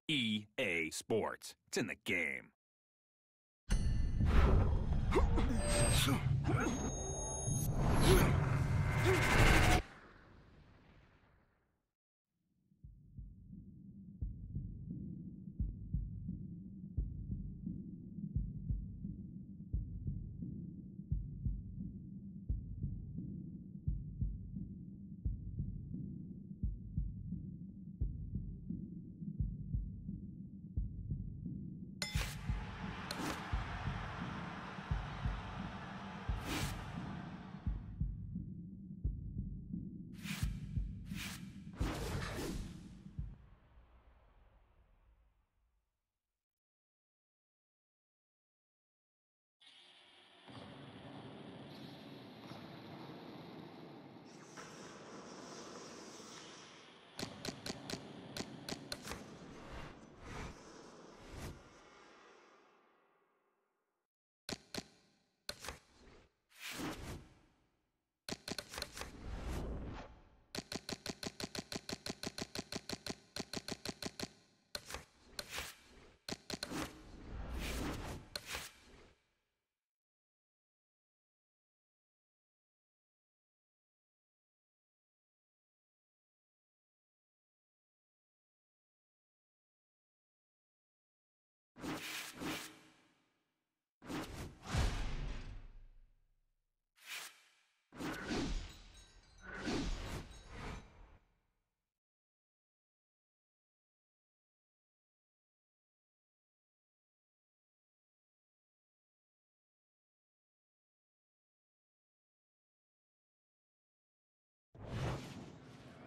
EA Sports. It's in the game.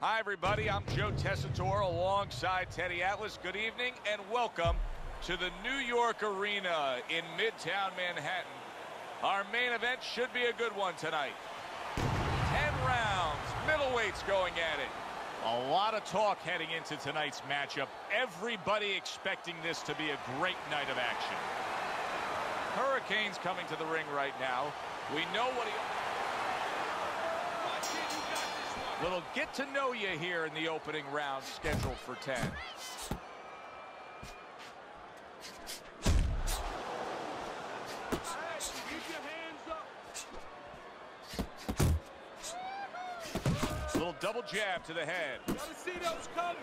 Hi, everybody. I'm Joe Tessitore alongside Teddy Atlas. Good evening and welcome to the New York Arena in Midtown Manhattan. Our main event should be a good one tonight. 10 rounds, middleweights going at it. A lot of talk heading into tonight's matchup. Everybody expecting this to be a great night of action. Hurricane's coming to the ring right now. We know what he... Little get to know you here in the opening round scheduled for 10. Little double jab to the head. Gotta see those coming.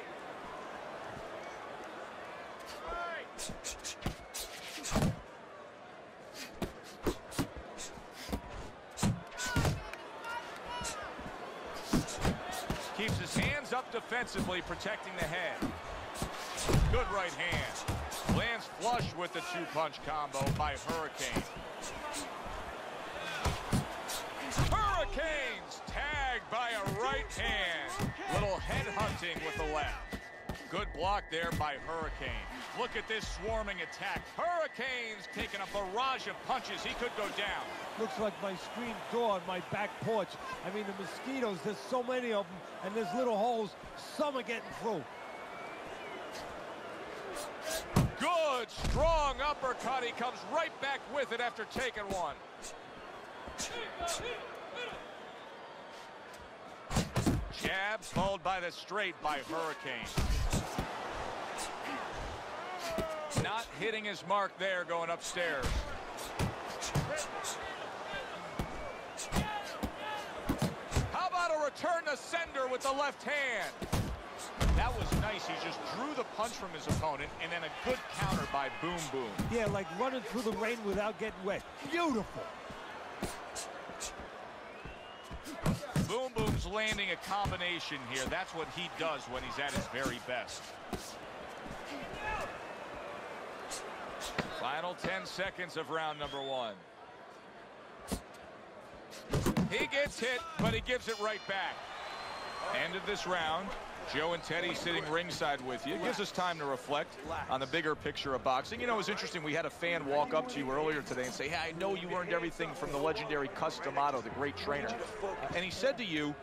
Keeps his hands up defensively, protecting the head. Good right hand. Lands flush with the two-punch combo by Hurricane. Hurricanes tagged by a right hand. Little head hunting with the left. Good block there by Hurricane. Look at this swarming attack. Hurricane's taking a barrage of punches. He could go down. Looks like my screen door on my back porch. I mean, the mosquitoes, there's so many of them, and there's little holes. Some are getting through. Good, strong uppercut. He comes right back with it after taking one. Jab followed by the straight by Hurricane. Not hitting his mark there going upstairs. How about a return to sender with the left hand? That was nice. He just drew the punch from his opponent, and then a good counter by Boom Boom. Yeah, like running through the rain without getting wet. Beautiful. Boom Boom's landing a combination here. That's what he does when he's at his very best. Final 10 seconds of round number one. He gets hit, but he gives it right back. End of this round. Joe and Teddy sitting ringside with you. It gives us time to reflect on the bigger picture of boxing. You know, it was interesting. We had a fan walk up to you earlier today and say, hey, I know you learned everything from the legendary Cus D'Amato, the great trainer. And he said to you,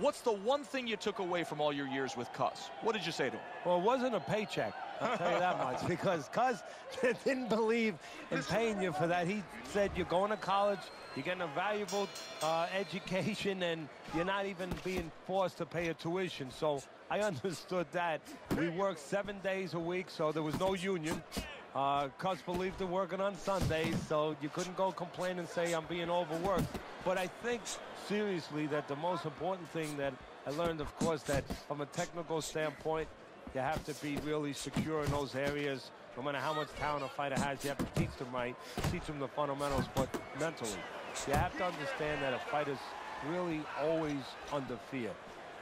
What's the one thing you took away from all your years with Cus? What did you say to him? Well, it wasn't a paycheck, I'll tell you that much, because Cus didn't believe in paying you for that. He said, you're going to college, you're getting a valuable education, and you're not even being forced to pay a tuition. So I understood that. We worked 7 days a week, so there was no union. Cus believed in working on Sundays, so you couldn't go complain and say I'm being overworked. But I think, seriously, that the most important thing that I learned, of course, that from a technical standpoint, you have to be really secure in those areas. No matter how much talent a fighter has, you have to teach them right, teach them the fundamentals, but mentally. You have to understand that a fighter's really always under fear.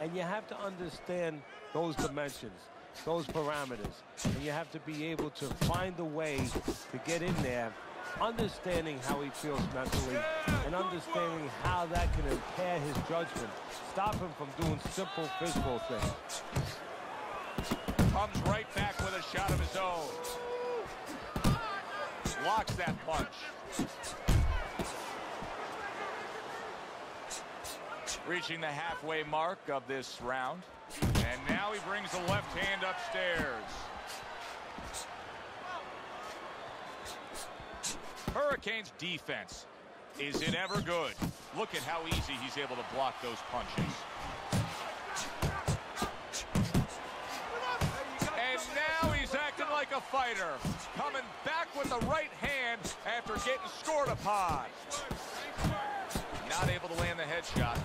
And you have to understand those dimensions, those parameters. And you have to be able to find a way to get in there, understanding how he feels mentally, and understanding how that can impair his judgment, stop him from doing simple physical things. Comes right back with a shot of his own. Blocks that punch. Reaching the halfway mark of this round. And now he brings the left hand upstairs. Hurricane's defense. Is it ever good? Look at how easy he's able to block those punches. And now he's acting like a fighter. Coming back with the right hand after getting scored upon. Not able to land the headshot.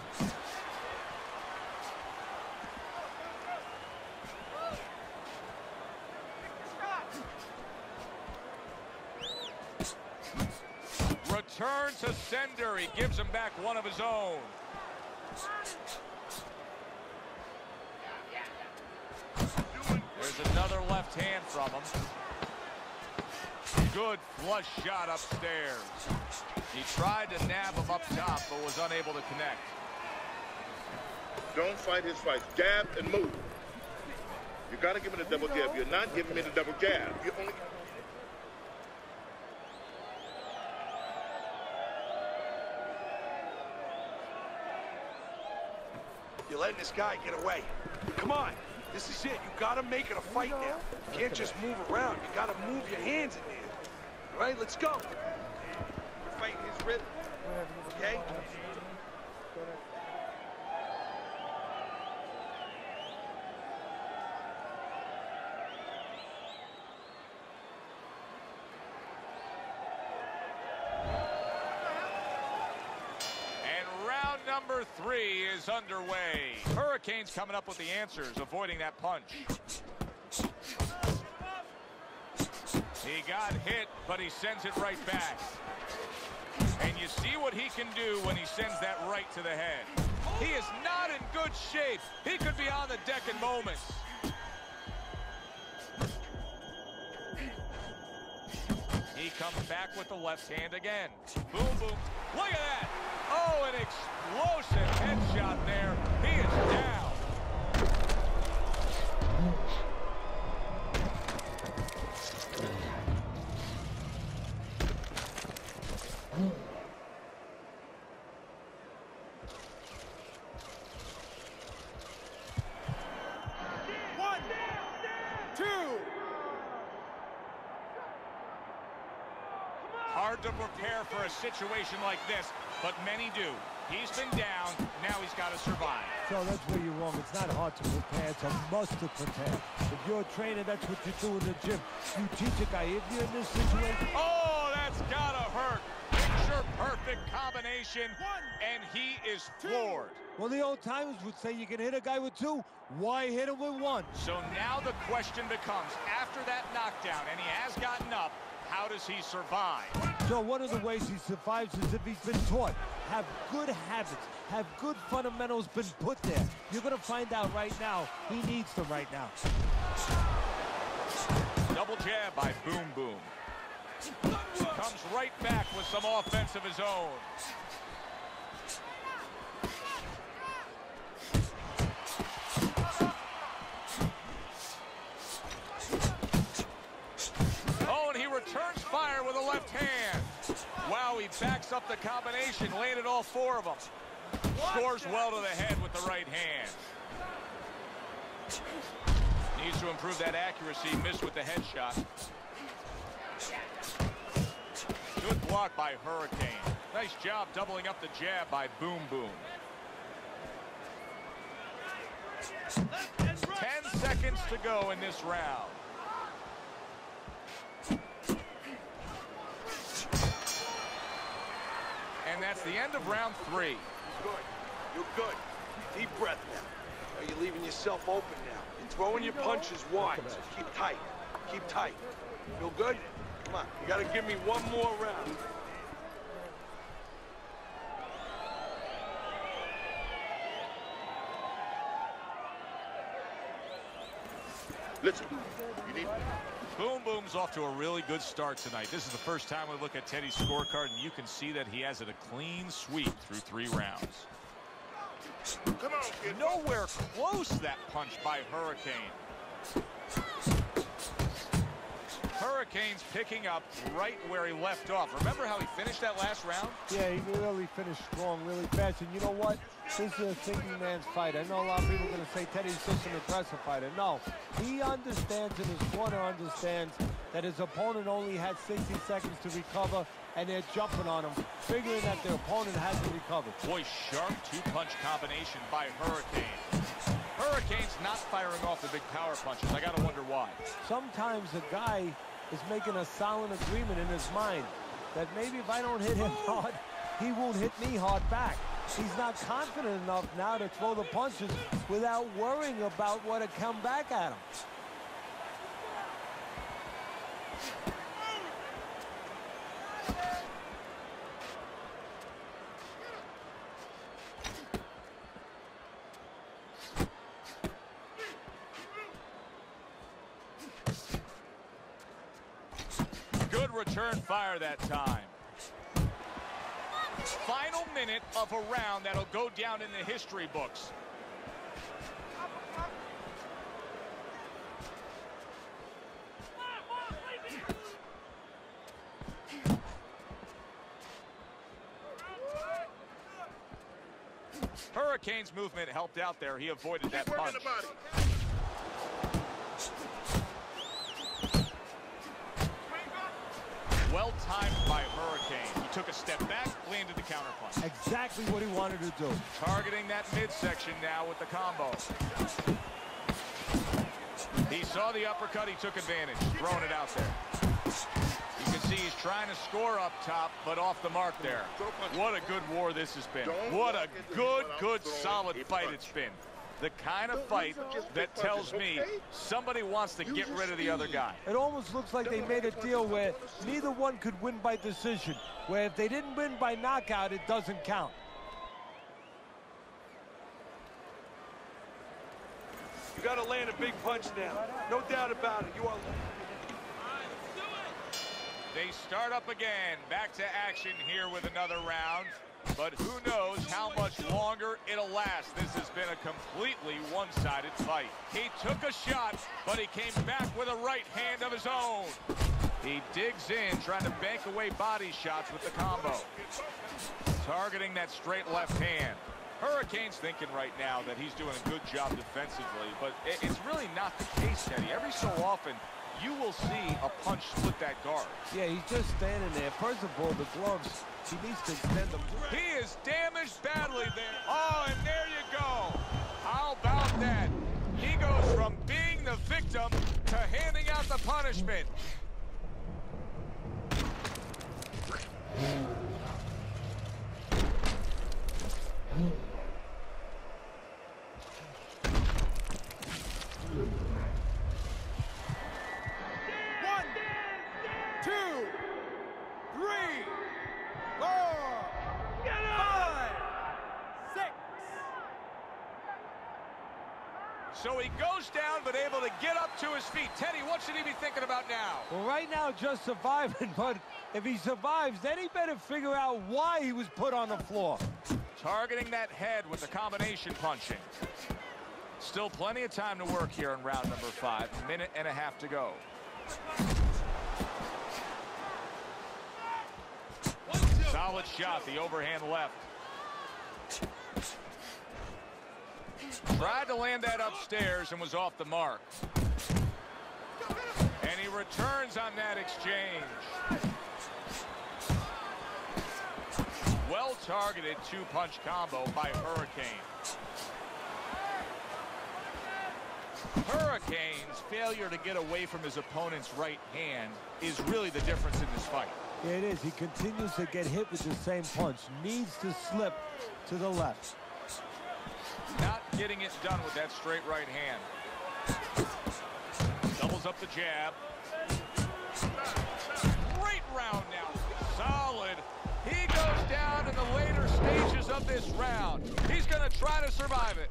Return to sender. He gives him back one of his own. There's another left hand from him. Good flush shot upstairs. He tried to nab him up top, but was unable to connect. Don't fight his fights. Jab and move. You got to give him the double jab. You're not giving me the double jab. You only... You're letting this guy get away. Come on. This is it. You got to make it a fight now. You can't just move around. You got to move your hands in there. All right, let's go. We're fighting his rhythm. Okay? Number 3 is underway. Hurricanes coming up with the answers, avoiding that punch. He got hit, but he sends it right back. And you see what he can do when he sends that right to the head. He is not in good shape. He could be on the deck in moments. He comes back with the left hand again. Boom, boom. Look at that. Oh, an explosive headshot there. He is down. One, two. Hard to prepare for a situation like this, but many do. He's been down, now he's got to survive. So that's where you're wrong. It's not hard to prepare, it's a must to prepare. If you're a trainer, that's what you do in the gym. You teach a guy, if you're in this situation... Oh, that's gotta hurt. Picture perfect combination, and he is floored. Well, the old timers would say you can hit a guy with 2, why hit him with 1? So now the question becomes, after that knockdown, and he has gotten up, how does he survive? So one of the ways he survives is if he's been taught. Have good habits. Have good fundamentals been put there. You're going to find out right now. He needs them right now. Double jab by Boom Boom. Comes right back with some offense of his own. Returns fire with a left hand. Wow, he backs up the combination, landed all 4 of them. Scores well to the head with the right hand. Needs to improve that accuracy. Missed with the headshot. Good block by Hurricane. Nice job doubling up the jab by Boom Boom. 10 seconds to go in this round. And that's the end of round 3. Good. You're good. Deep breath now. You're leaving yourself open now. You're throwing your punches wide. So keep tight. Keep tight. Feel good? Come on. You got to give me one more round. Listen, you need... Boom Boom's off to a really good start tonight. This is the first time we look at Teddy's scorecard, and you can see that he has it a clean sweep through 3 rounds. Come on, kid. Nowhere close that punch by Hurricane. Hurricane's picking up right where he left off. Remember how he finished that last round? Yeah, he really finished strong, really fast. And you know what? This is a thinking man's fight. I know a lot of people are going to say Teddy's just an aggressive fighter. No, he understands, and his corner understands that his opponent only had 60 seconds to recover, and they're jumping on him, figuring that their opponent hasn't recovered. Boy, sharp 2-punch combination by Hurricane. Hurricane's not firing off the big power punches. I got to wonder why. Sometimes a guy is making a silent agreement in his mind that maybe if I don't hit him hard, he won't hit me hard back. He's not confident enough now to throw the punches without worrying about what had come back at him. Good return fire that time. Final minute of a round that'll go down in the history books. Hurricane's movement helped out there. He avoided that punch. Well timed by Hurricane. He took a step back, landed the counterpunch. Exactly what he wanted to do. Targeting that midsection now with the combo. He saw the uppercut, he took advantage, throwing it out there. You can see he's trying to score up top, but off the mark there. What a good war this has been. What a good, solid fight it's been. The kind of fight that tells me somebody wants to get rid of the other guy. It almost looks like they made a deal where neither one could win by decision, where if they didn't win by knockout, it doesn't count. You got to land a big punch now. No doubt about it. You are... They start up again. Back to action here with another round. But who knows how much longer it'll last. This has been a completely one-sided fight. He took a shot, but he came back with a right hand of his own. He digs in, trying to bank away body shots with the combo. Targeting that straight left hand. Hurricane's thinking right now that he's doing a good job defensively, but it's really not the case, Teddy. Every so often, you will see a punch split that guard. Yeah, he's just standing there. First of all, the gloves, he needs to extend them. He is damaged badly there. Oh, and there you go. How about that? He goes from being the victim to handing out the punishment. So he goes down, but able to get up to his feet. Teddy, what should he be thinking about now? Well, right now, just surviving, but if he survives, then he better figure out why he was put on the floor. Targeting that head with the combination punching. Still plenty of time to work here in round number 5. A minute and a half to go. Solid shot, the overhand left. Tried to land that upstairs and was off the mark. And he returns on that exchange. Well-targeted two-punch combo by Hurricane. Hurricane's failure to get away from his opponent's right hand is really the difference in this fight. Yeah, it is. He continues to get hit with the same punch. Needs to slip to the left. Not getting it done with that straight right hand. Doubles up the jab. Great round now. Solid. He goes down in the later stages of this round. He's going to try to survive it.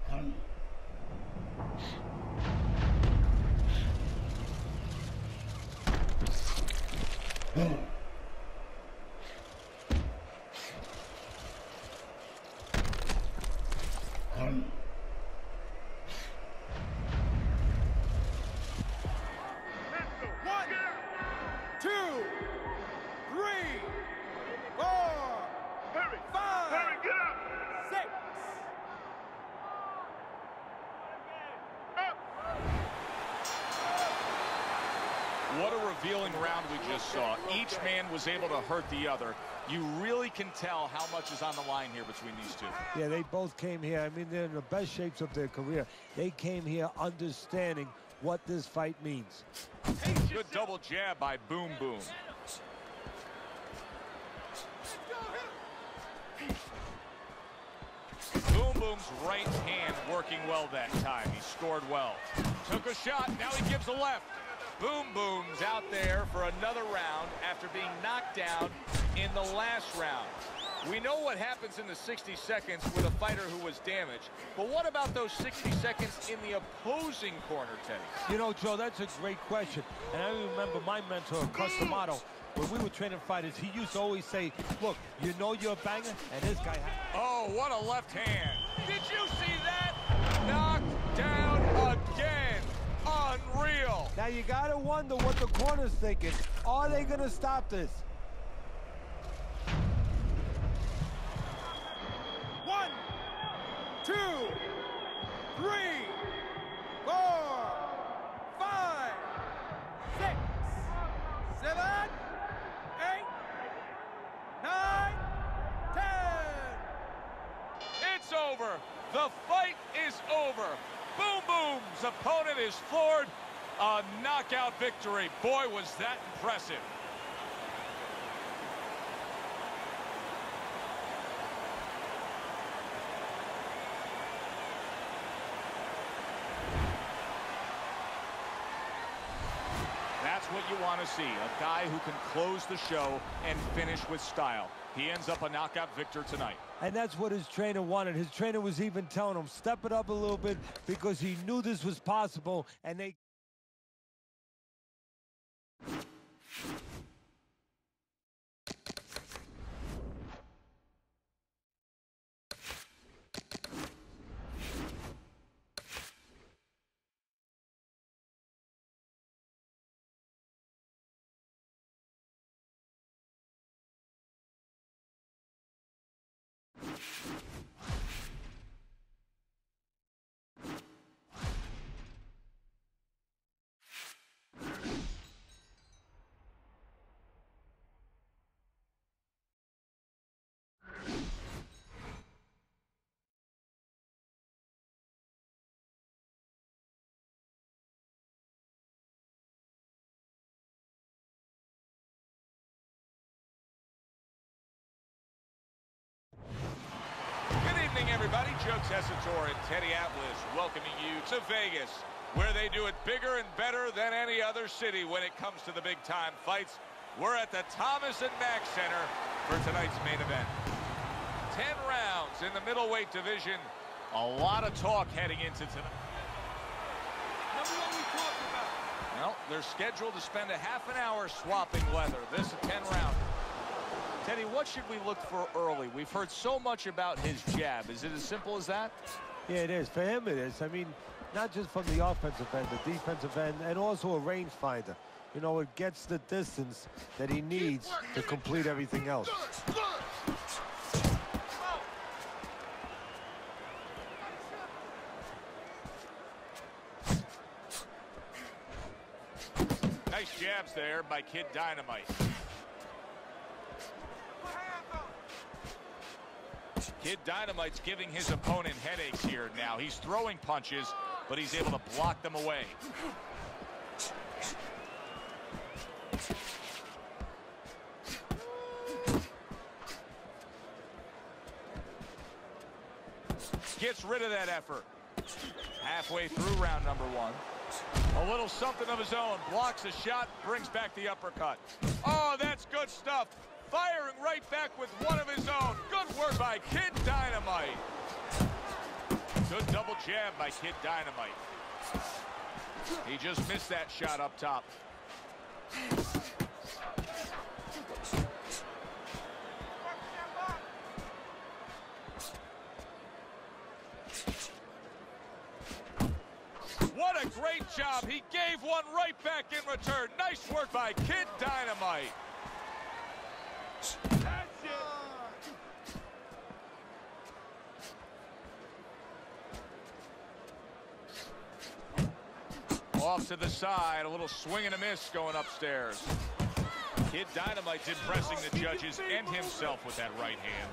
What a revealing round we just saw. Each man was able to hurt the other. You really can tell how much is on the line here between these two. Yeah, they both came here. I mean, they're in the best shapes of their career. They came here understanding what this fight means. Good double jab by Boom Boom. Boom Boom's right hand working well that time. He scored well. Took a shot. Now he gives a left. Boom Boom's out there for another round after being knocked down in the last round. We know what happens in the 60 seconds with a fighter who was damaged, but what about those 60 seconds in the opposing corner, Teddy? You know, Joe, that's a great question. And I remember my mentor, Cus D'Amato, when we were training fighters, he used to always say, look, you know you're a banger, and this guy had... Oh, what a left hand. Did you see that? Knocked down again. Unreal. Now you gotta wonder what the corner's thinking. Are they gonna stop this? 1, 2, 3, 4, 5, 6, 7, 8, 9, 10. It's over. The fight is over. Boom Boom's opponent is floored. A knockout victory. Boy, was that impressive. That's what you want to see. A guy who can close the show and finish with style. He ends up a knockout victor tonight. And that's what his trainer wanted. His trainer was even telling him, step it up a little bit, because he knew this was possible, and they... Everybody, Joe Tessitore and Teddy Atlas welcoming you to Vegas, where they do it bigger and better than any other city when it comes to the big-time fights. We're at the Thomas & Mack Center for tonight's main event. 10 rounds in the middleweight division. A lot of talk heading into tonight. Number one we talked about. Well, they're scheduled to spend a half an hour swapping leather. This is a 10-rounder. Teddy, what should we look for early? We've heard so much about his jab. Is it as simple as that? Yeah, it is. For him, it is. I mean, not just from the offensive end, the defensive end, and also a rangefinder. You know, it gets the distance that he needs to complete everything else. Nice jabs there by Kid Dynamite. Kid Dynamite's giving his opponent headaches here now. He's throwing punches, but he's able to block them away. Gets rid of that effort. Halfway through round number 1. A little something of his own. Blocks a shot, brings back the uppercut. Oh, that's good stuff. Firing right back with one of his own. Good work by Kid Dynamite. Good double jab by Kid Dynamite. He just missed that shot up top. What a great job. He gave one right back in return. Nice work by Kid Dynamite. That's it. Off to the side. A little swing and a miss going upstairs. Kid Dynamite's impressing the judges and himself with that right hand.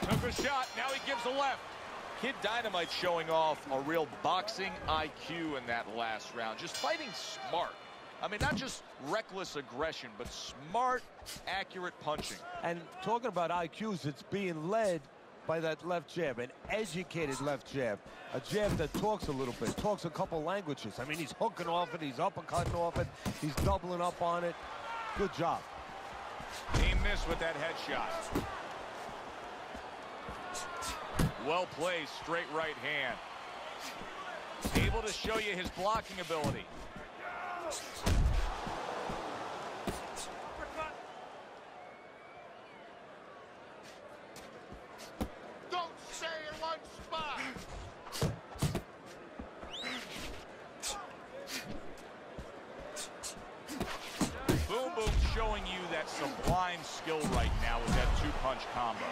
Took a shot, now he gives a left. Kid Dynamite showing off a real boxing IQ in that last round. Just fighting smart. I mean, not just reckless aggression, but smart, accurate punching. And talking about IQs, it's being led by that left jab, an educated left jab. A jab that talks a little bit, talks a couple languages. I mean, he's hooking off it, he's uppercutting off it, he's doubling up on it. Good job. He missed with that headshot. Well placed, straight right hand. Able to show you his blocking ability. Don't stay in one spot. Boom Boom showing you that sublime skill right now with that two-punch combo.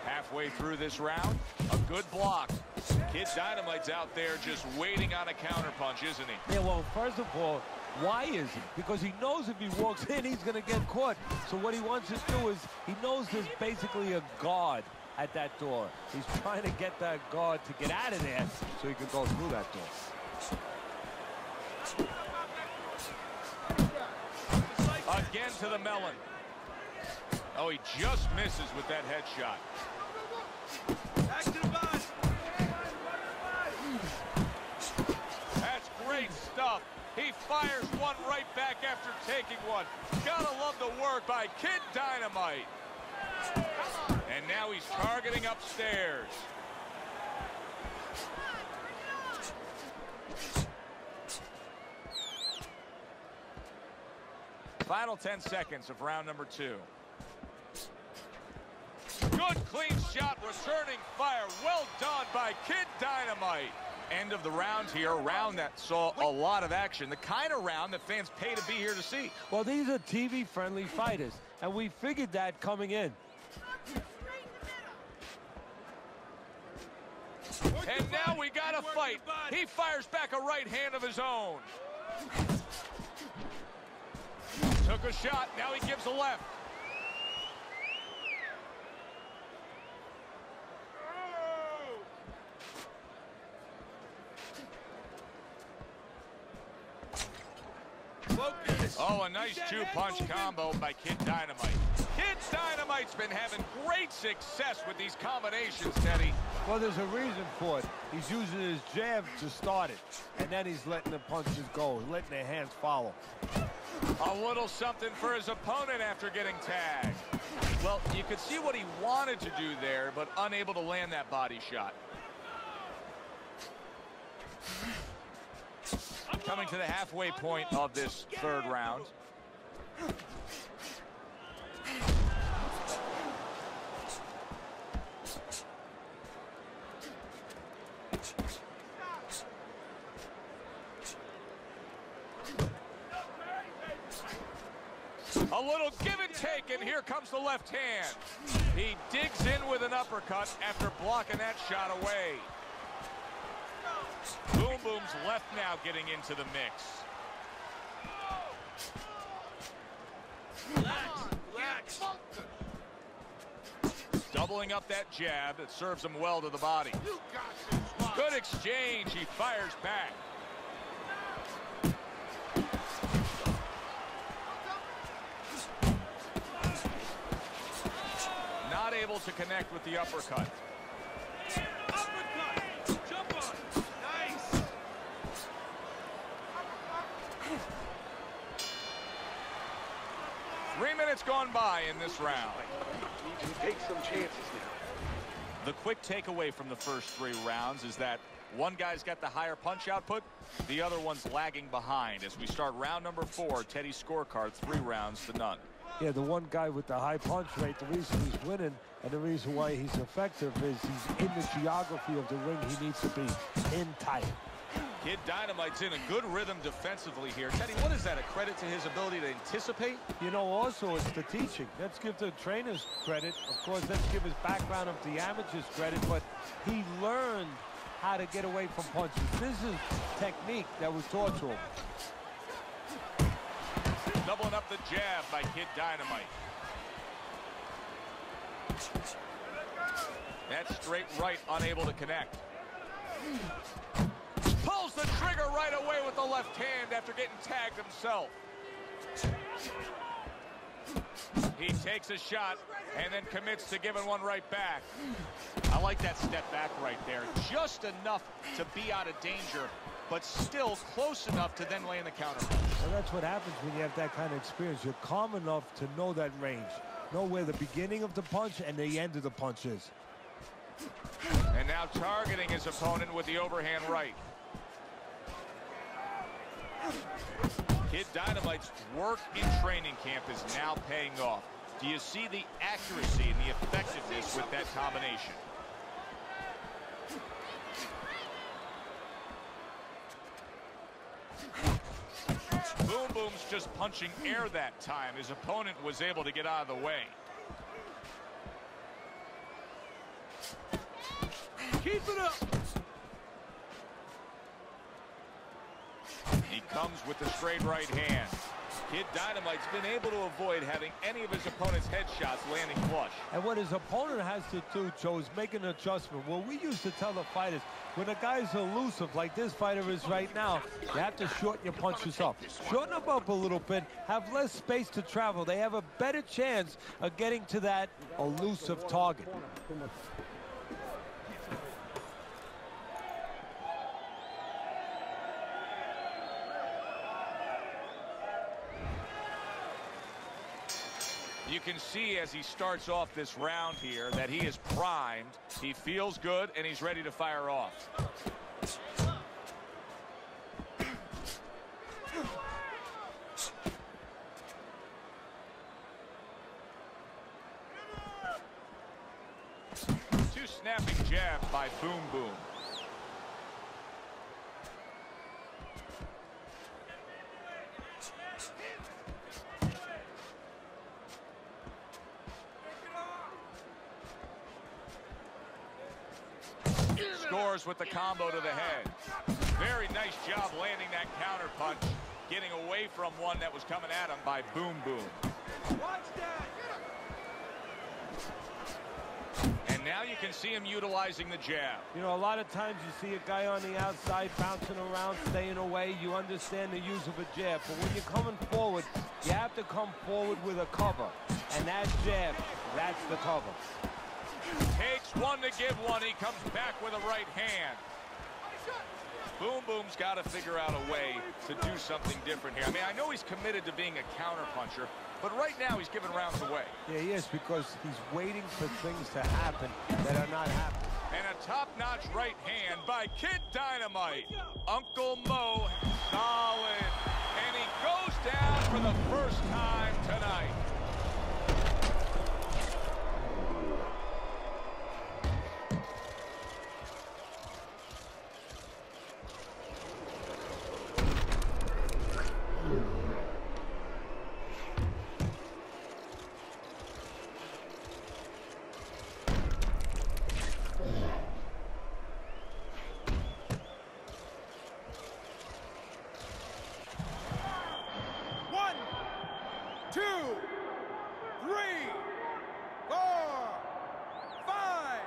Halfway through this round, a good block. Kid Dynamite's out there just waiting on a counterpunch, isn't he? Yeah, well, first of all, why is he? Because he knows if he walks in, he's going to get caught. So what he wants to do is, he knows there's basically a guard at that door. He's trying to get that guard to get out of there so he can go through that door. Again to the melon. Oh, he just misses with that headshot. Back to the body. That's great stuff. He fires one right back after taking one. Gotta love the work by Kid Dynamite. And now he's targeting upstairs. Final 10 seconds of round number 2. Good clean shot, returning fire. Well done by Kid Dynamite. End of the round here, a round that saw a lot of action. The kind of round that fans pay to be here to see. Well, these are TV-friendly fighters, and we figured that coming in. And now we got a fight. He fires back a right hand of his own. Took a shot, now he gives a left. Oh, a nice two-punch combo by Kid Dynamite. Kid Dynamite's been having great success with these combinations, Teddy. Well, there's a reason for it. He's using his jab to start it, and then he's letting the punches go, letting their hands follow. A little something for his opponent after getting tagged. Well, you could see what he wanted to do there, but unable to land that body shot. Coming to the halfway point of this third round. A little give and take, and here comes the left hand. He digs in with an uppercut after blocking that shot away. Boom Boom's left now getting into the mix. Relax. Doubling up that jab that serves him well to the body. Good exchange. He fires back. Not able to connect with the uppercut. Uppercut. Jump on. Nice. 3 minutes gone by in this round. Need you to take some chances now. The quick takeaway from the first 3 rounds is that one guy's got the higher punch output, the other one's lagging behind. As we start round number 4, Teddy's scorecard 3 rounds to none. Yeah, the one guy with the high punch rate, the reason he's winning and the reason why he's effective is he's in the geography of the ring. He needs to be in tight. Kid Dynamite's in a good rhythm defensively here. Teddy, what is that, a credit to his ability to anticipate? You know, also it's the teaching. Let's give the trainers credit. Of course, let's give his background of the amateurs credit, but he learned how to get away from punches. This is technique that was taught to him. Doubling up the jab by Kid Dynamite. That straight right unable to connect. Pulls the trigger right away with the left hand after getting tagged himself. He takes a shot and then commits to giving one right back. I like that step back right there. Just enough to be out of danger, but still close enough to then land the counter punch. Well, that's what happens when you have that kind of experience. You're calm enough to know that range. Know where the beginning of the punch and the end of the punch is. And now targeting his opponent with the overhand right. Kid Dynamite's work in training camp is now paying off. Do you see the accuracy and the effectiveness with that combination? Boom Boom's just punching air that time. His opponent was able to get out of the way. Keep it up. He comes with the straight right hand. Kid Dynamite's been able to avoid having any of his opponent's headshots landing flush. And what his opponent has to do, Joe, is make an adjustment. Well, we used to tell the fighters, when a guy's elusive like this fighter is right now, you have to shorten your punches up. Shorten them up a little bit, have less space to travel. They have a better chance of getting to that elusive target. You can see as he starts off this round here that he is primed, he feels good, and he's ready to fire off. Two snapping jabs by Boom Boom. Scores with the combo to the head. Very nice job landing that counter punch, getting away from one that was coming at him by Boom Boom. Watch that. And now you can see him utilizing the jab. You know, a lot of times you see a guy on the outside bouncing around, staying away. You understand the use of a jab. But when you're coming forward, you have to come forward with a cover. And that jab, that's the cover. Takes one to give one. He comes back with a right hand. Boom Boom's got to figure out a way to do something different here. I mean, I know he's committed to being a counter puncher, but right now he's giving rounds away. Yeah, he is, because he's waiting for things to happen that are not happening. And a top-notch right hand by Kid Dynamite. Uncle Mo, solid. And he goes down for the first time tonight. 2, 3, 4, 5,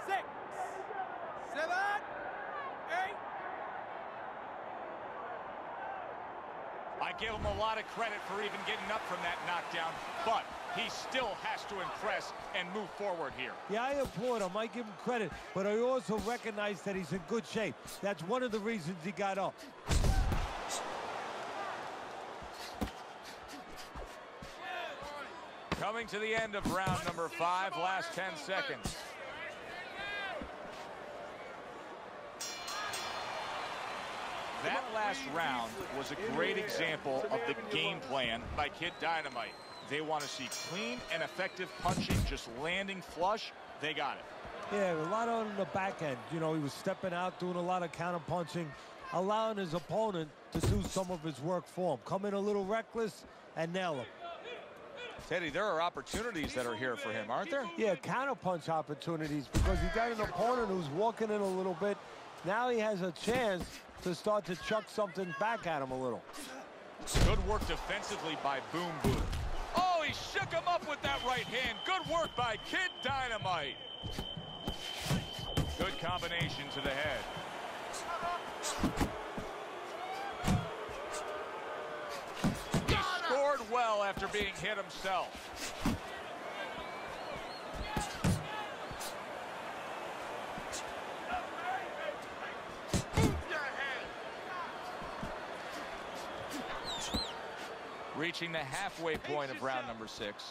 6, 7, 8. I give him a lot of credit for even getting up from that knockdown, but he still has to impress and move forward here. Yeah, I applaud him. I give him credit, but I also recognize that he's in good shape. That's one of the reasons he got up. Coming to the end of round number 5, last 10 seconds. That last round was a great example of the game plan by Kid Dynamite. They want to see clean and effective punching, just landing flush. They got it. Yeah, a lot on the back end. You know, he was stepping out, doing a lot of counter punching, allowing his opponent to do some of his work for him. Come in a little reckless and nail him. Teddy, there are opportunities that are here for him, aren't there? Yeah, counter punch opportunities, because he got an opponent who's walking in a little bit. Now he has a chance to start to chuck something back at him a little. Good work defensively by Boom Boom. Oh, he shook him up with that right hand. Good work by Kid Dynamite. Good combination to the head. He scored well after being hit himself. Reaching the halfway point of round number 6.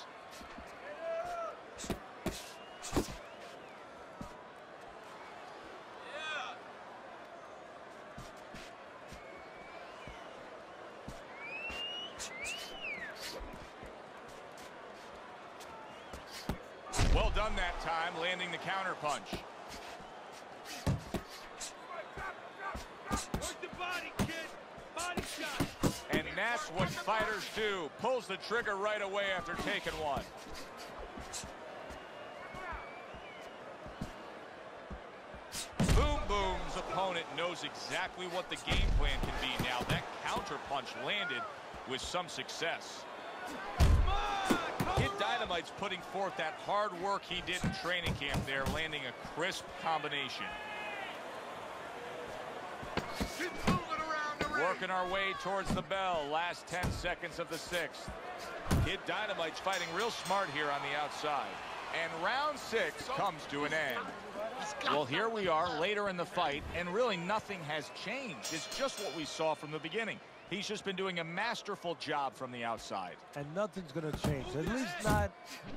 Well done that time, landing the counter punch. And that's what fighters do. Pulls the trigger right away after taking one. Boom Boom's opponent knows exactly what the game plan can be now. That counter punch landed with some success. Kid Dynamite's putting forth that hard work he did in training camp there, landing a crisp combination. Working our way towards the bell. Last 10 seconds of the 6th. Kid Dynamite's fighting real smart here on the outside. And round 6 comes to an end. Well, here we are later in the fight, and really nothing has changed. It's just what we saw from the beginning. He's just been doing a masterful job from the outside. And nothing's going to change, at least not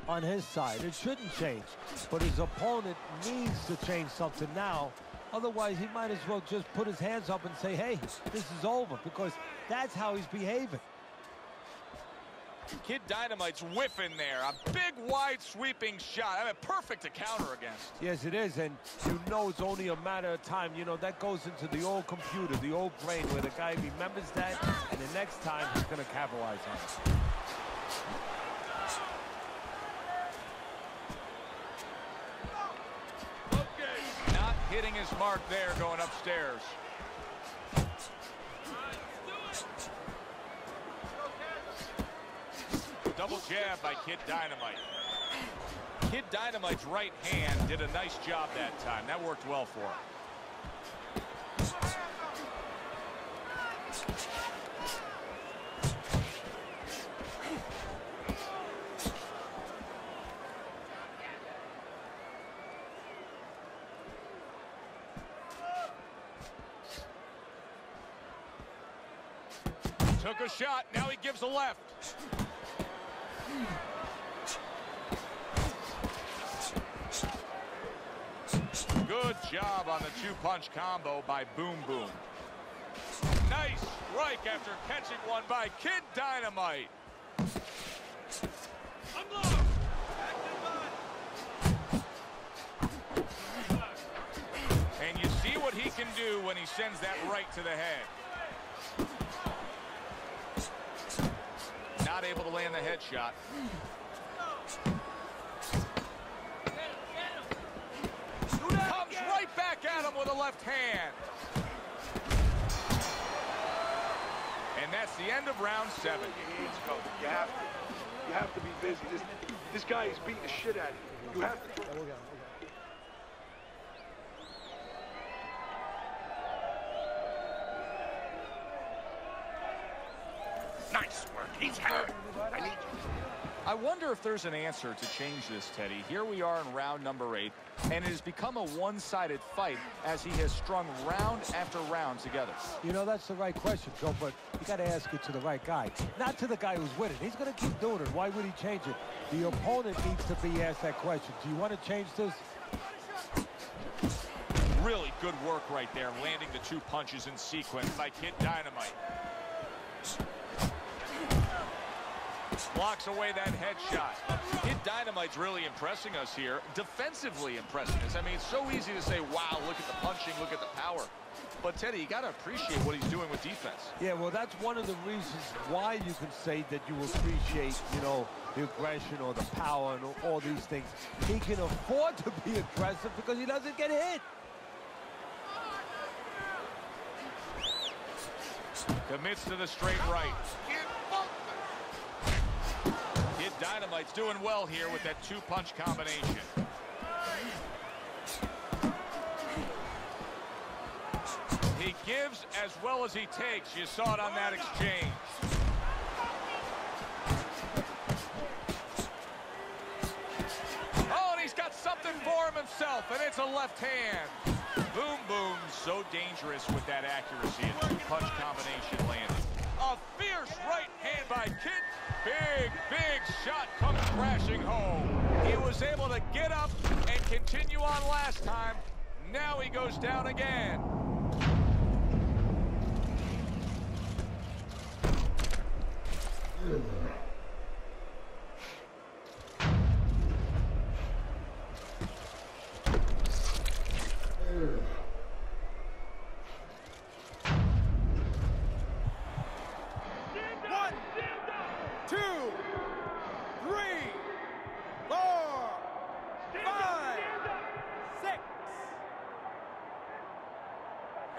on his side. It shouldn't change, but his opponent needs to change something now. Otherwise, he might as well just put his hands up and say, hey, this is over, because that's how he's behaving. Kid Dynamite's whiffing there. A big, wide, sweeping shot. I mean, perfect to counter against. Yes, it is, and you know it's only a matter of time. You know, that goes into the old computer, the old brain, where the guy remembers that, and the next time he's going to capitalize on it. Not hitting his mark there, going upstairs. Double jab by Kid Dynamite. Kid Dynamite's right hand did a nice job that time. That worked well for him. Took a shot, now he gives a left. Good job on the two-punch combo by Boom Boom. Nice strike after catching one by Kid Dynamite. And you see what he can do when he sends that right to the head. Not able to land the headshot. Comes right back at him with a left hand. And that's the end of round 7. Your hands go. You have to be busy. This guy is beating the shit out of you. You have to. Nice work. He's hurt. I need you. I wonder if there's an answer to change this, Teddy. Here we are in round number 8, and it has become a one-sided fight as he has strung round after round together. You know, that's the right question, Joe, but you got to ask it to the right guy, not to the guy who's winning. He's going to keep doing it. Why would he change it? The opponent needs to be asked that question. Do you want to change this? Really good work right there, landing the 2 punches in sequence by Kid Dynamite. Blocks away that headshot. Kid Dynamite's really impressing us here, defensively impressing us. I mean, it's so easy to say, wow, look at the punching, look at the power. But, Teddy, you got to appreciate what he's doing with defense. Yeah, well, that's one of the reasons why you can say that you appreciate, you know, the aggression or the power and all these things. He can afford to be aggressive because he doesn't get hit. Commits to the straight right. Kid Dynamite's doing well here with that 2-punch combination. He gives as well as he takes. You saw it on that exchange. Oh, and he's got something for him himself, and it's a left hand. Boom, boom. So dangerous with that accuracy. A 2-punch combination landing. A fierce right hand by Kid. Big shot comes crashing home. He was able to get up and continue on last time. Now he goes down again.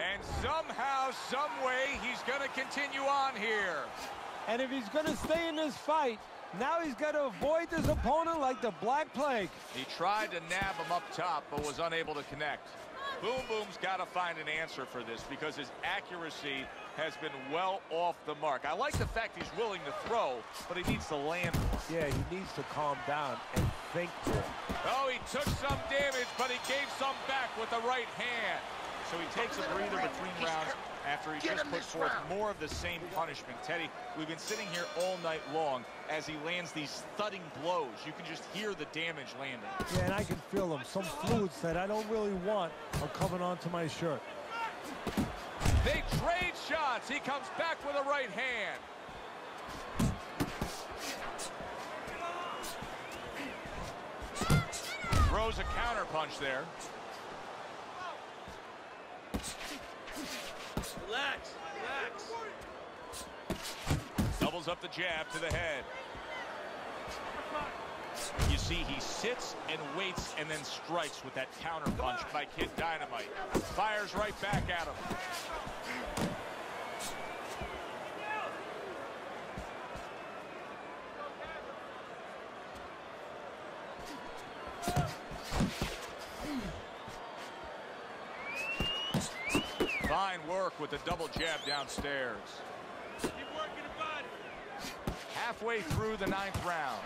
And somehow, some way, he's going to continue on here. And if he's going to stay in this fight, now he's got to avoid this opponent like the Black Plague. He tried to nab him up top, but was unable to connect. Boom Boom's got to find an answer for this because his accuracy has been well off the mark. I like the fact he's willing to throw, but he needs to land more. Yeah, he needs to calm down and think more. Oh, he took some damage, but he gave some back with the right hand. So he takes a breather between rounds after he just put forth more of the same punishment. Teddy, we've been sitting here all night long as he lands these thudding blows. You can just hear the damage landing. Yeah, and I can feel them. Some fluids that I don't really want are coming onto my shirt. They trade shots. He comes back with a right hand. Throws a counter punch there. Relax, relax. Doubles up the jab to the head. You see, he sits and waits and then strikes with that counter punch by Kid Dynamite. Fires right back at him. Fine work with the double jab downstairs. Keep working the body. Halfway through the 9th round.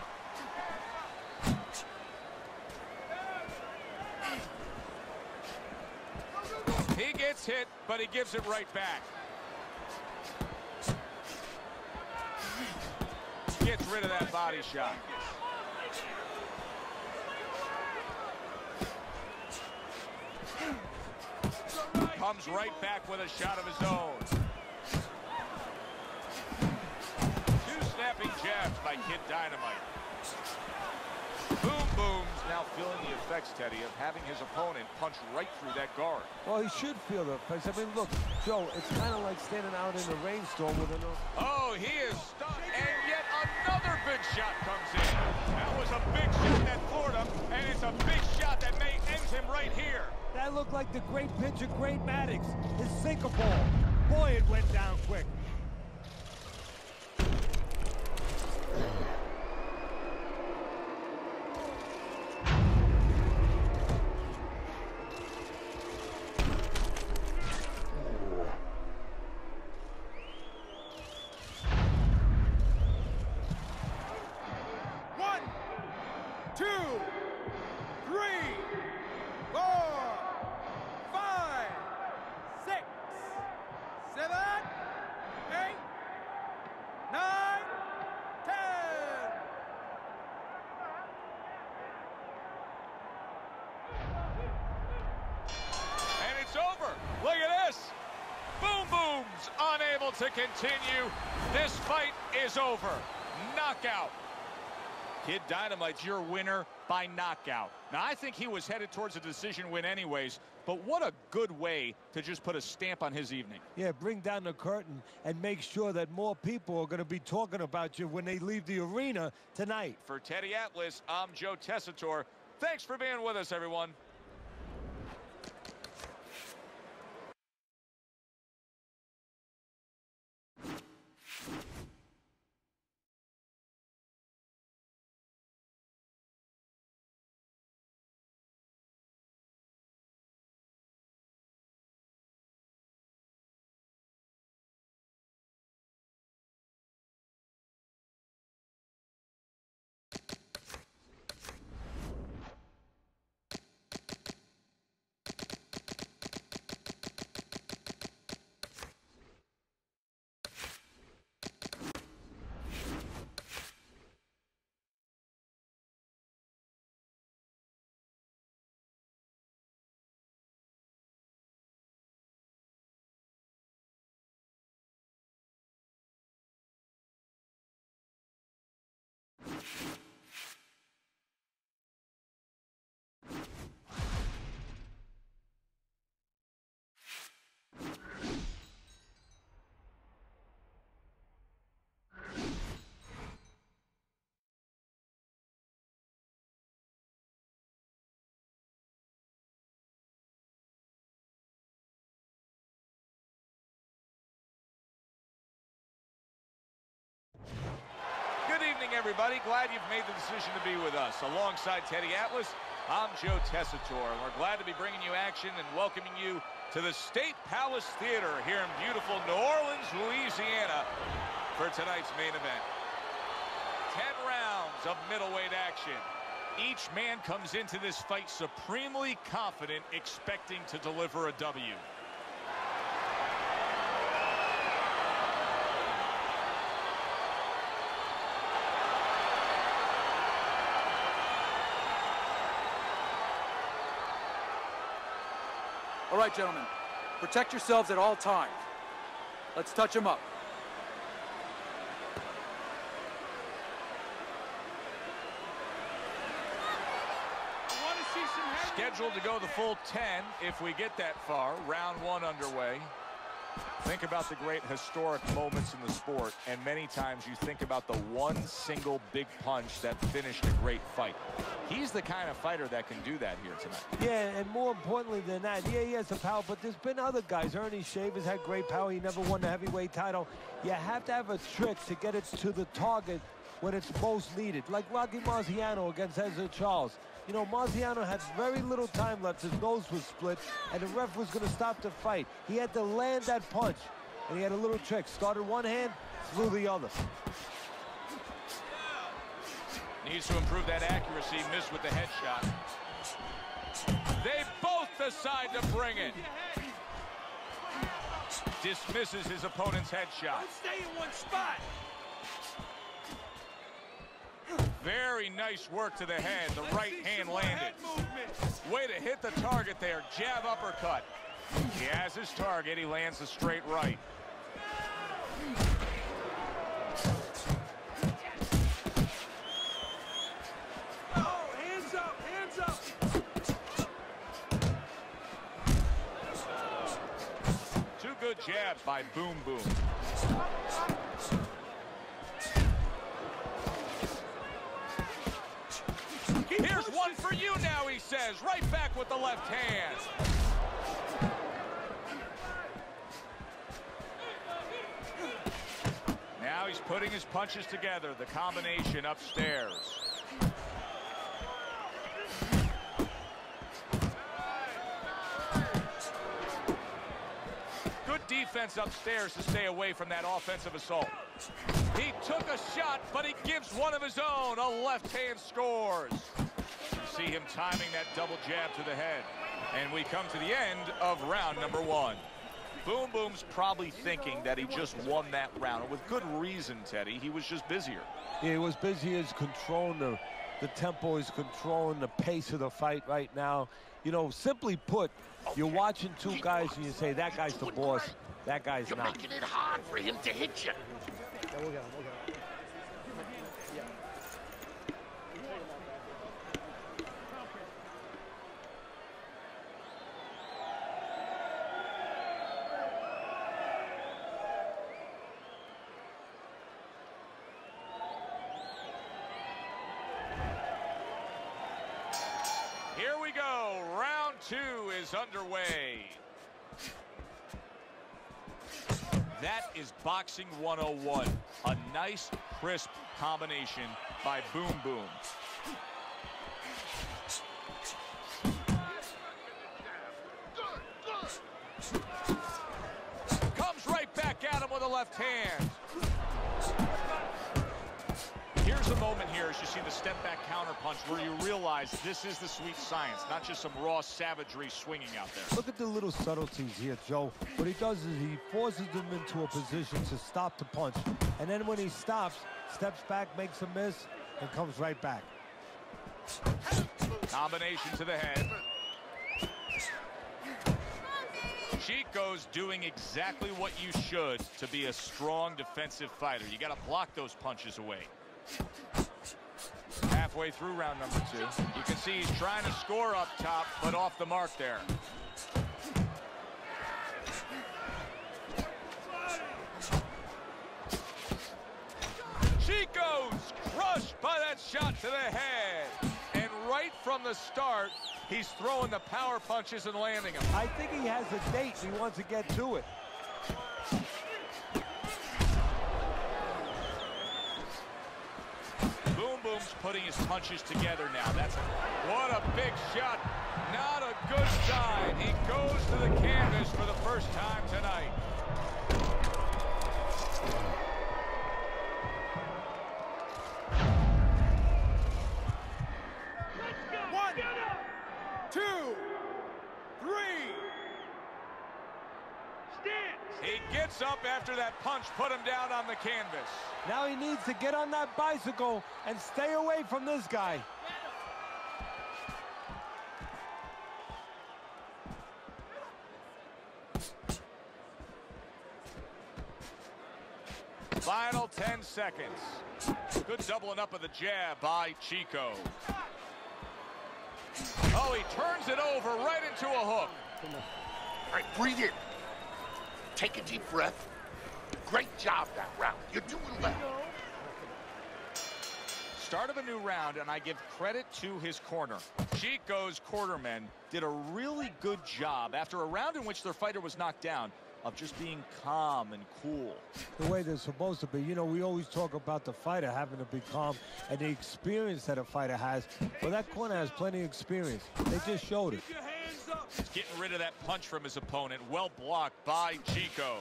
He gets hit, but he gives it right back. Gets rid of that body shot. Comes right back with a shot of his own. 2 snapping jabs by Kid Dynamite. Boom Boom's now feeling the effects, Teddy, of having his opponent punch right through that guard. Well, he should feel the effects. I mean, look, Joe, it's kind of like standing out in a rainstorm with an... Oh, he is stunned, and yet another big shot comes in. That was a big shot that floored him, and it's a big shot that may end him right here. That looked like the great pitcher, Great Maddox, his sinker ball. Boy, it went down quick. able to continue. This fight is over. Knockout. Kid Dynamite's your winner by knockout. Now, I think he was headed towards a decision win anyways, but what a good way to just put a stamp on his evening. Yeah, bring down the curtain and make sure that more people are going to be talking about you when they leave the arena tonight. For Teddy Atlas, I'm Joe Tessitore. Thanks for being with us, everyone. Good evening, everybody. Glad you've made the decision to be with us. Alongside Teddy Atlas, I'm Joe Tessitore, and we're glad to be bringing you action and welcoming you to the State Palace Theater here in beautiful New Orleans, Louisiana, for tonight's main event. 10 rounds of middleweight action. Each man comes into this fight supremely confident, expecting to deliver a W. All right, gentlemen, protect yourselves at all times. Let's touch them up. Scheduled to go the full 10 if we get that far. Round one underway. Think about the great historic moments in the sport, and many times you think about the one single big punch that finished a great fight. He's the kind of fighter that can do that here tonight. Yeah, and more importantly than that, yeah, he has the power, but there's been other guys. Ernie Shavers had great power. He never won the heavyweight title. You have to have a trick to get it to the target when it's most needed, like Rocky Marciano against Ezra Charles. You know, Marciano had very little time left. His nose was split, and the ref was going to stop the fight. He had to land that punch, and he had a little trick. Started one hand, threw the other. Needs to improve that accuracy. Missed with the headshot. They both decide to bring it. Dismisses his opponent's headshot. Don't stay in one spot. Very nice work to the head. The right hand landed. Way to hit the target there. Jab uppercut. He has his target. He lands a straight right. Oh, hands up, hands up. Two good jabs by Boom Boom. Here's one for you now, he says. Right back with the left hand. Now he's putting his punches together. The combination upstairs. Good defense upstairs to stay away from that offensive assault. He took a shot, but he gives one of his own. A left hand scores. You see him timing that double jab to the head. And we come to the end of round number one. Boom Boom's probably thinking that he just won that round. And with good reason, Teddy. He was just busier. Yeah, he was busy as controlling the tempo, is controlling the pace of the fight right now. You know, simply put, you're watching two guys and you say, that guy's the boss. That guy's You're not. making it hard for him to hit you. Here we go. Round 2 is underway. That is boxing 101. A nice, crisp combination by Boom Boom. Comes right back at him with a left hand. Here's a moment here as you see the step back counter punch where you realize this is the sweet science, not just some raw savagery swinging out there. Look at the little subtleties here, Joe. What he does is he forces them into a position to stop the punch. And then when he stops, steps back, makes a miss, and comes right back. Combination to the head. Chico's doing exactly what you should to be a strong defensive fighter. You got to block those punches away. Halfway through round number 2. You can see he's trying to score up top, but off the mark there. Chico's crushed by that shot to the head. And right from the start, he's throwing the power punches and landing them. I think he has a date. He wants to get to it. Boom Boom's putting his punches together now. What a big shot. Not a good sign. He goes to the canvas for the first time tonight. One, two, three. He gets up after that punch put him down on the canvas. Now he needs to get on that bicycle and stay away from this guy. Final 10 seconds. Good doubling up of the jab by Chico. Oh, he turns it over right into a hook. All right, breathe in. Take a deep breath. Great job that round. You're doing well. Start of a new round, and I give credit to his corner. Chico's cornermen did a really good job after a round in which their fighter was knocked down of just being calm and cool. The way they're supposed to be. You know, we always talk about the fighter having to be calm and the experience that a fighter has. Well, that corner has plenty of experience. They just showed it. He's getting rid of that punch from his opponent. Well blocked by Chico.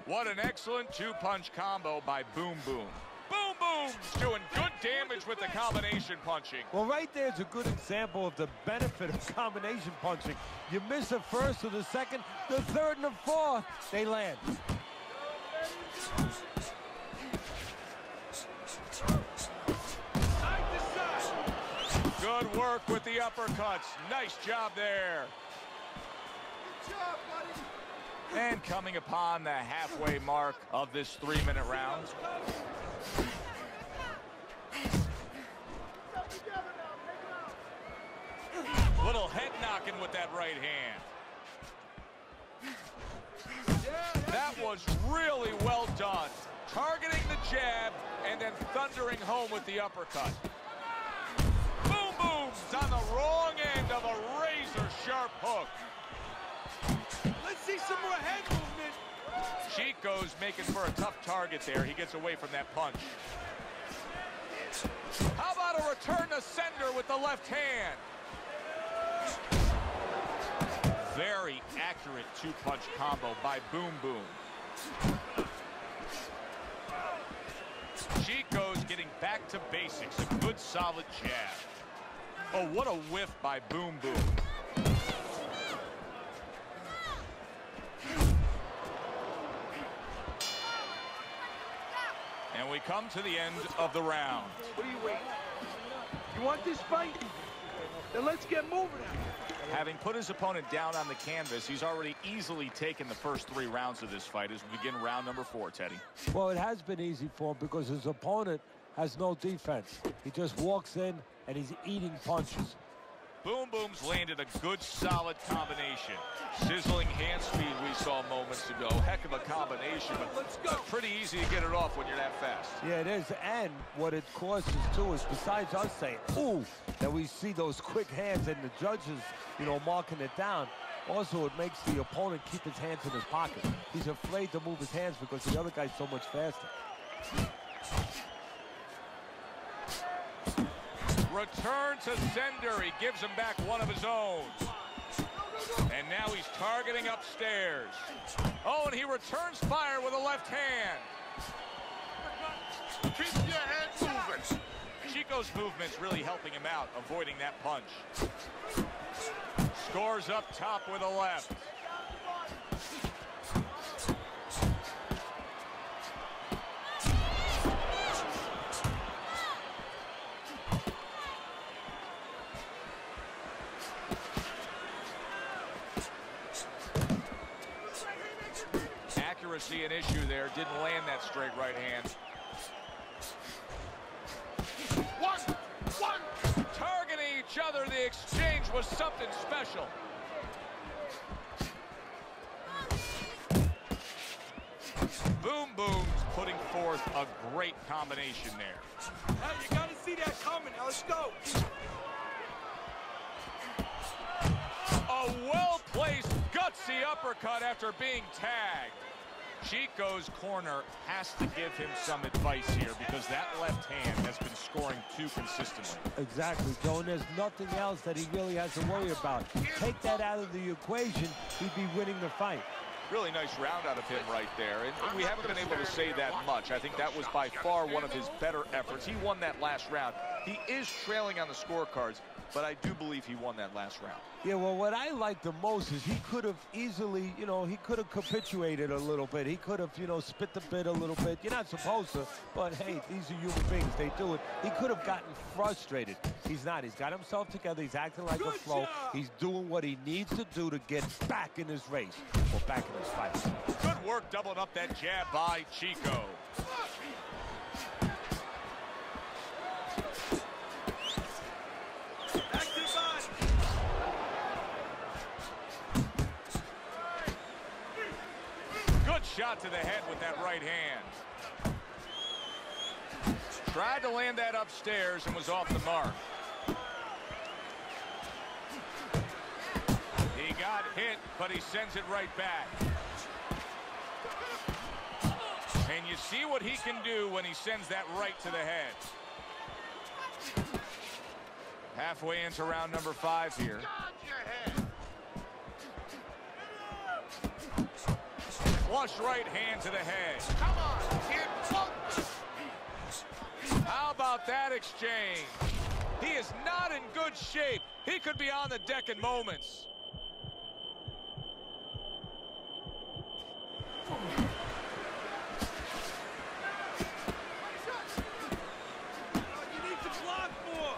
What an excellent two-punch combo by Boom Boom. Boom Boom's doing good damage with the combination punching. Well, right there's a good example of the benefit of combination punching. You miss the first or the second, the third and the fourth, they land. Good work with the uppercuts. Nice job there. Good job, buddy. And coming upon the halfway mark of this 3-minute round. Little head knocking with that right hand. That was really well done. Targeting the jab and then thundering home with the uppercut. Boom Boom's on the wrong end of a razor-sharp hook. Let's see some more head movement. Chico's making for a tough target there. He gets away from that punch. How about a return to sender with the left hand? Very accurate two-punch combo by Boom Boom. Chico's getting back to basics. A good, solid jab. Oh, what a whiff by Boom Boom. And we come to the end of the round. What are you waiting? You want this fight? Then let's get moving now. Having put his opponent down on the canvas, he's already easily taken the first 3 rounds of this fight as we begin round number 4, Teddy. Well, it has been easy for him because his opponent has no defense. He just walks in and he's eating punches. Boom Boom's landed a good, solid combination. Sizzling hand speed we saw moments ago. Heck of a combination, but pretty easy to get it off when you're that fast. Yeah, it is. And what it causes, too, is besides us saying, ooh, that we see those quick hands and the judges, you know, marking it down, also it makes the opponent keep his hands in his pocket. He's afraid to move his hands because the other guy's so much faster. Return to sender. He gives him back one of his own. And now he's targeting upstairs. Oh, and he returns fire with a left hand. Keep your head moving. Chico's movement's really helping him out, avoiding that punch. Scores up top with a left. Accuracy an issue there. Didn't land that straight right hand. One. Targeting each other. The exchange was something special. Boom Boom's putting forth a great combination there. Hey, you gotta see that coming. Now let's go. A well-placed, gutsy uppercut after being tagged. Chico's corner has to give him some advice here because that left hand has been scoring too consistently. Exactly, Joe, and there's nothing else that he really has to worry about. Take that out of the equation, he'd be winning the fight. Really nice round out of him right there, and we haven't been able to say that much. I think that was by far one of his better efforts. He won that last round. He is trailing on the scorecards, but I do believe he won that last round. Yeah, well, what I like the most is he could have easily, you know, he could have capitulated a little bit. He could have, you know, spit the bit a little bit. You're not supposed to, but hey, these are human beings. They do it. He could have gotten frustrated. He's not. He's got himself together. He's acting like a flow. He's doing what he needs to do to get back in his race or back in his fight. Good work doubling up that jab by Chico. Shot to the head with that right hand. Tried to land that upstairs and was off the mark. He got hit, but he sends it right back. And you see what he can do when he sends that right to the head. Halfway into round number 5 here. Flush right hand to the head. Come on, kid. How about that exchange? He is not in good shape. He could be on the deck in moments. You need to block more.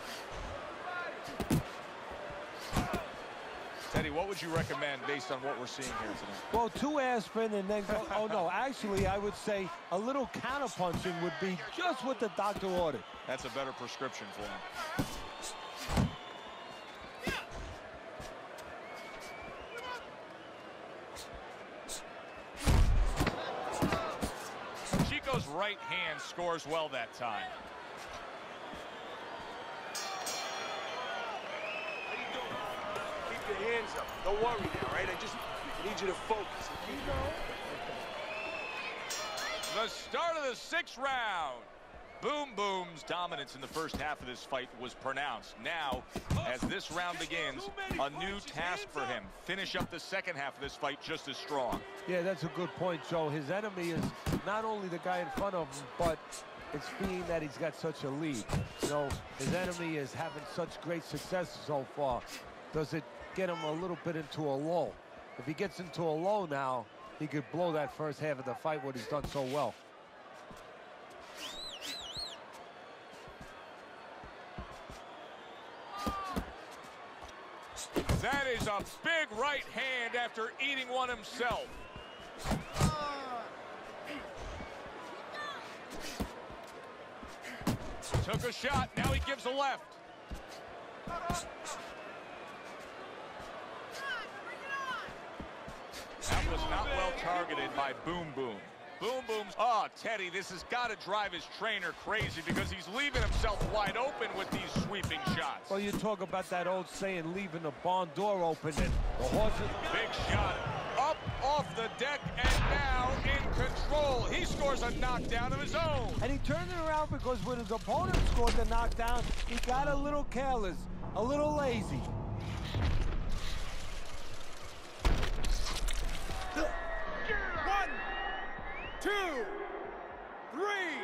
Teddy, what would you recommend based on what we're seeing here tonight? Well, 2 aspirin and then go, oh no, actually I would say a little counterpunching would be just what the doctor ordered. That's a better prescription for him. Chico's right hand scores well that time. Your hands up. Don't worry now, right? I need you to focus. The start of the 6th round. Boom Boom's dominance in the first half of this fight was pronounced. Now, as this round begins, a new task for him. Finish up the second half of this fight just as strong. Yeah, that's a good point, Joe. His enemy is not only the guy in front of him, but it's being that he's got such a lead. You know, his enemy is having such great success so far. Does it get him a little bit into a lull? If he gets into a lull now, he could blow that first half of the fight, what he's done so well. That is a big right hand after eating one himself. Took a shot, now he gives a left. That was not well targeted by Boom Boom. Boom Boom's, oh, Teddy, this has got to drive his trainer crazy because he's leaving himself wide open with these sweeping shots. Well, you talk about that old saying, leaving the barn door open, and the horses... Big shot, up off the deck, and now in control. He scores a knockdown of his own. And he turned it around because when his opponent scored the knockdown, he got a little careless, a little lazy. One, two, three.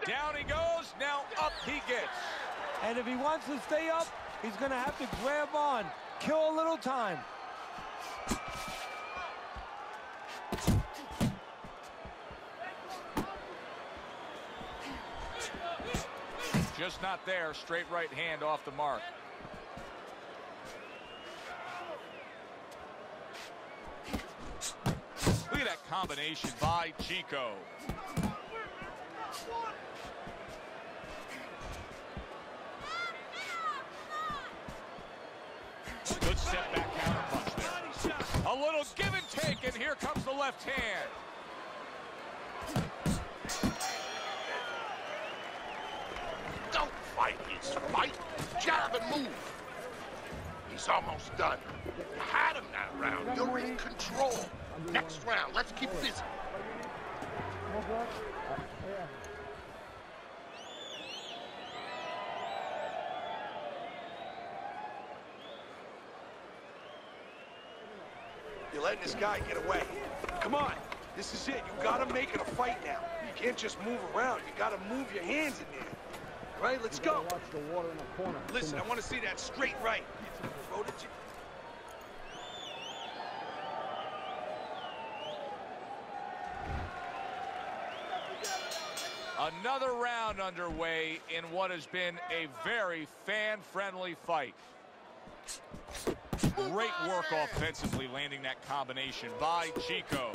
Down he goes, now up he gets. And if he wants to stay up, he's going to have to grab on, kill a little time. Just not there, straight right hand off the mark. Look at that combination by Chico. Good step back counter punch there. A little give and take, and here comes the left hand. Don't fight his fight. Jab and move. He's almost done. You had him that round. You're in control. Next round, let's keep busy. You're letting this guy get away. Come on. This is it. You gotta make it a fight now. You can't just move around. You gotta move your hands in there. All right, let's go. Watch the water in the corner. Listen, I want to see that straight right. Throw the Another round underway in what has been a very fan-friendly fight. Great work offensively, landing that combination by Chico.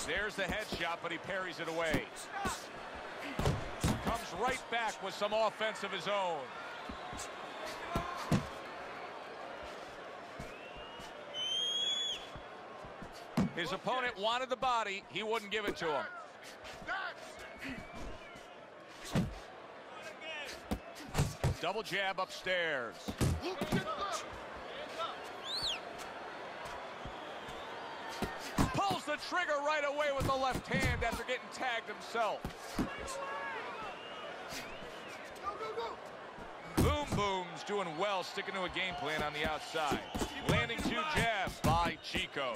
There's the headshot, but he parries it away. Comes right back with some offense of his own. His opponent wanted the body. He wouldn't give it to him. Double jab upstairs. Pulls the trigger right away with the left hand after getting tagged himself. Boom Boom's doing well, sticking to a game plan on the outside. Landing two jabs by Chico.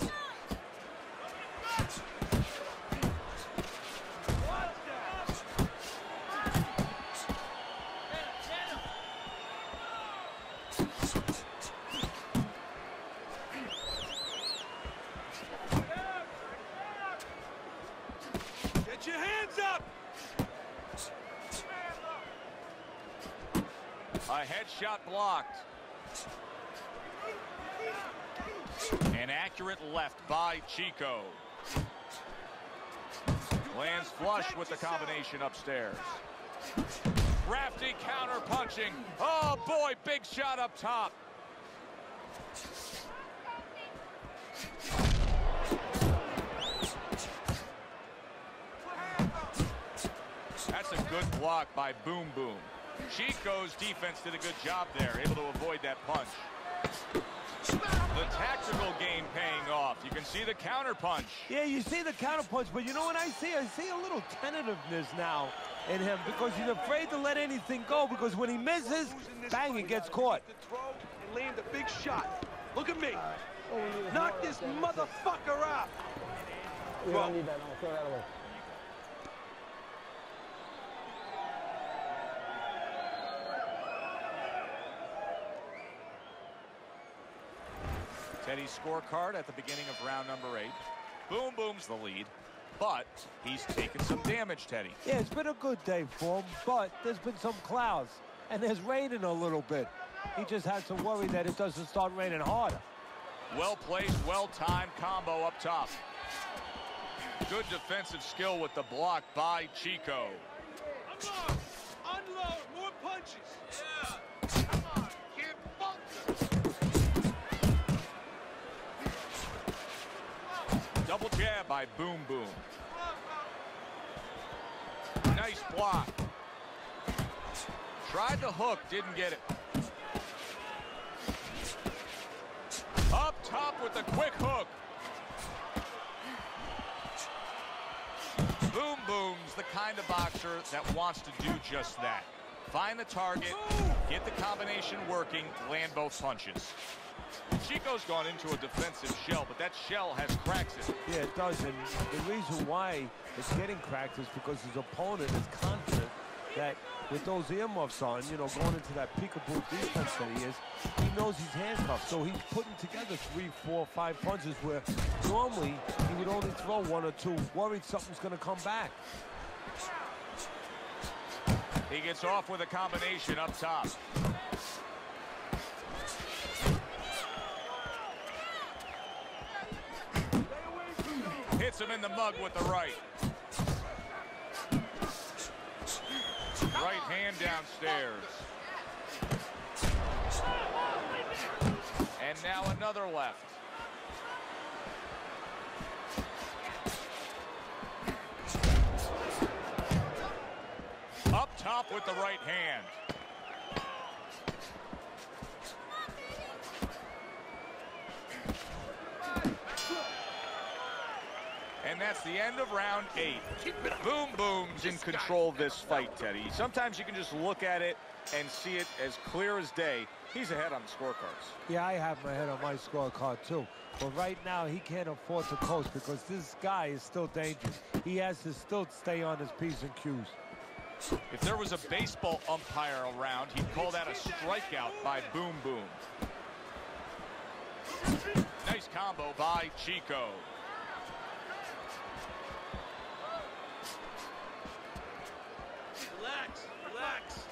Get your hands up. A headshot blocked. An accurate left by Chico. Lands flush with the combination upstairs. Crafty counter punching. Oh boy, big shot up top. That's a good block by Boom Boom. Chico's defense did a good job there, able to avoid that punch. The tactical game paying off. You can see the counter punch. Yeah, you see the counter punch, but you know what I see? I see a little tentativeness now in him because he's afraid to let anything go because when he misses, bang, it gets caught. throw and land a big shot. Look at me. Knock this motherfucker out. We don't need that. No, throw that away. Teddy's scorecard at the beginning of round number 8. Boom Boom's the lead, but he's taken some damage, Teddy. Yeah, it's been a good day for him, but there's been some clouds. and there's raining a little bit. He just has to worry that it doesn't start raining harder. Well-placed, well-timed combo up top. Good defensive skill with the block by Chico. Unload! Unload! More punches! Yeah! Come on, kid, bunker! Double jab by Boom Boom. Nice block. Tried the hook, didn't get it. Up top with the quick hook. Boom Boom's the kind of boxer that wants to do just that. Find the target, get the combination working, land both punches. Chico's gone into a defensive shell, but that shell has cracks in it. Yeah, it does, and the reason why it's getting cracked is because his opponent is confident that with those earmuffs on, you know, going into that peekaboo defense that he is, he knows he's handcuffed. So he's putting together 3, 4, 5 punches where normally he would only throw 1 or 2, worried something's going to come back. He gets off with a combination up top. Hits him in the mug with the right. Right hand downstairs. And now another left. Up top with the right hand. And that's the end of round 8. Boom Boom's in control of this fight, Teddy. Sometimes you can just look at it and see it as clear as day. He's ahead on the scorecards. Yeah, I have my head on my scorecard too. But right now, he can't afford to coast because this guy is still dangerous. He has to still stay on his P's and Q's. If there was a baseball umpire around, he'd call that a strikeout by Boom Boom. Nice combo by Chico. Relax, relax.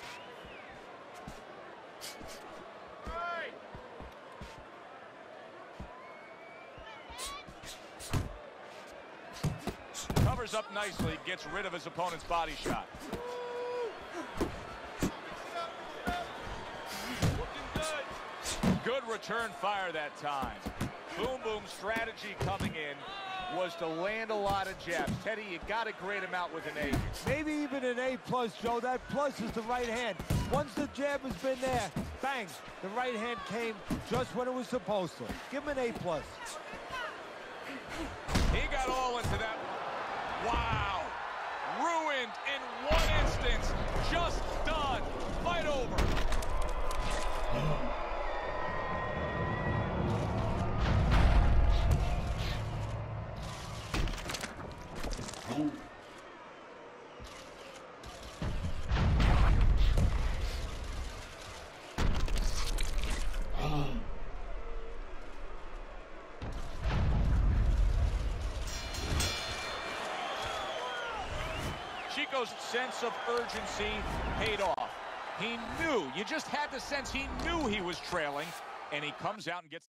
Covers up nicely, gets rid of his opponent's body shot. Good return fire that time. Boom Boom's strategy coming in was to land a lot of jabs. Teddy, you got to grade him out with an A. Maybe even an A+, Joe. That plus is the right hand. Once the jab has been there, bang, the right hand came just when it was supposed to. Give him an A+. He got all into that. Wow. Ruined in one instance. Just done. Fight over. Chico's sense of urgency paid off. He knew, you just had the sense he knew he was trailing, and he comes out and gets